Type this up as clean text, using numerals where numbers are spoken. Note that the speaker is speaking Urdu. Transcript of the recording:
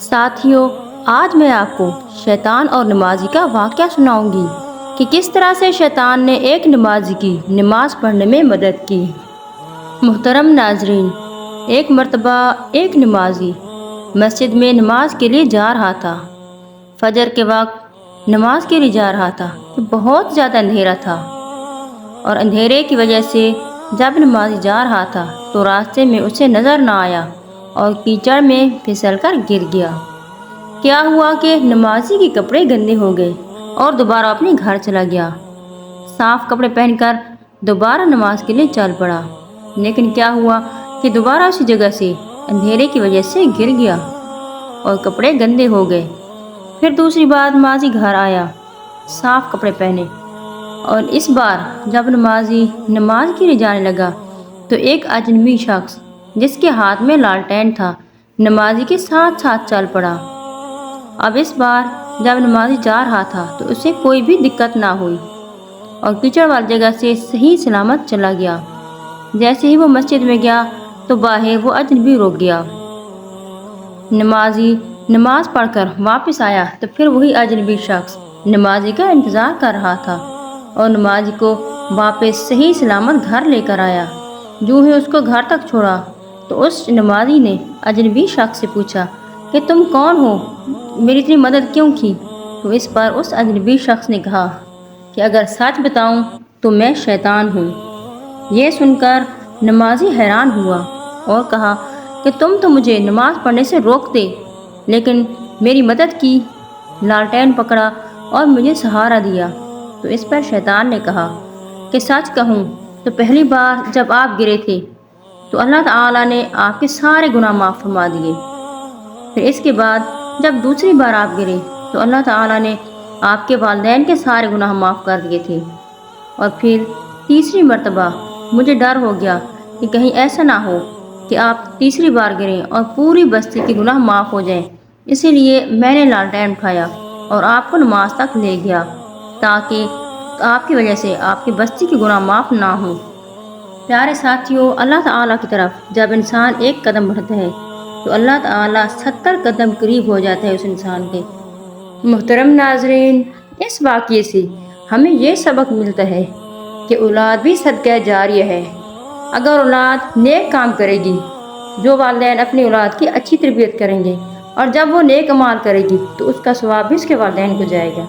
ساتھیوں، آج میں آپ کو شیطان اور نمازی کا واقعہ سناؤں گی کہ کس طرح سے شیطان نے ایک نمازی کی نماز پڑھنے میں مدد کی۔ محترم ناظرین، ایک مرتبہ ایک نمازی مسجد میں نماز کے لیے جا رہا تھا۔ فجر کے وقت نماز کے لیے جا رہا تھا کہ بہت زیادہ اندھیرا تھا، اور اندھیرے کی وجہ سے جب نمازی جا رہا تھا تو راستے میں اسے نظر نہ آیا اور کیچڑ میں پھسل کر گر گیا۔ کیا ہوا کہ نمازی کے کپڑے گندے ہو گئے اور دوبارہ اپنے گھر چلا گیا۔ صاف کپڑے پہن کر دوبارہ نماز کے لیے چل پڑا، لیکن کیا ہوا کہ دوبارہ اسی جگہ سے اندھیرے کی وجہ سے گر گیا اور کپڑے گندے ہو گئے۔ پھر دوسری بار نمازی گھر آیا، صاف کپڑے پہنے، اور اس بار جب نمازی نماز کے لیے جانے لگا تو ایک اجنبی شخص جس کے ہاتھ میں لالٹین تھا نمازی کے ساتھ ساتھ چل پڑا۔ اب اس بار جب نمازی جا رہا تھا تو اسے کوئی بھی دقت نہ ہوئی اور کیچڑ والی جگہ سے صحیح سلامت چلا گیا۔ جیسے ہی وہ مسجد میں گیا تو باہر وہ اجنبی رک گیا۔ نمازی نماز پڑھ کر واپس آیا تو پھر وہی اجنبی شخص نمازی کا انتظار کر رہا تھا اور نمازی کو واپس صحیح سلامت گھر لے کر آیا۔ جو ہی اس کو گھر تک چھوڑا تو اس نمازی نے اجنبی شخص سے پوچھا کہ تم کون ہو، میری اتنی مدد کیوں کی؟ تو اس پر اس اجنبی شخص نے کہا کہ اگر سچ بتاؤں تو میں شیطان ہوں۔ یہ سن کر نمازی حیران ہوا اور کہا کہ تم تو مجھے نماز پڑھنے سے روکتے، لیکن میری مدد کی، لالٹین پکڑا اور مجھے سہارا دیا۔ تو اس پر شیطان نے کہا کہ سچ کہوں تو پہلی بار جب آپ گرے تھے تو اللہ تعالیٰ نے آپ کے سارے گناہ معاف فرما دیے۔ پھر اس کے بعد جب دوسری بار آپ گرے تو اللہ تعالیٰ نے آپ کے والدین کے سارے گناہ معاف کر دیے تھے، اور پھر تیسری مرتبہ مجھے ڈر ہو گیا کہ کہیں ایسا نہ ہو کہ آپ تیسری بار گریں اور پوری بستی کے گناہ معاف ہو جائیں، اسی لیے میں نے لالٹین اٹھایا اور آپ کو نماز تک لے گیا تاکہ آپ کی وجہ سے آپ کی بستی کے گناہ معاف نہ ہوں۔ پیارے ساتھیوں، اللہ تعالیٰ کی طرف جب انسان ایک قدم بڑھتا ہے تو اللہ تعالیٰ 70 قدم قریب ہو جاتا ہے اس انسان کے۔ محترم ناظرین، اس واقعے سے ہمیں یہ سبق ملتا ہے کہ اولاد بھی صدقہ جاریہ ہے۔ اگر اولاد نیک کام کرے گی، جو والدین اپنی اولاد کی اچھی تربیت کریں گے، اور جب وہ نیک اعمال کرے گی تو اس کا ثواب بھی اس کے والدین کو جائے گا۔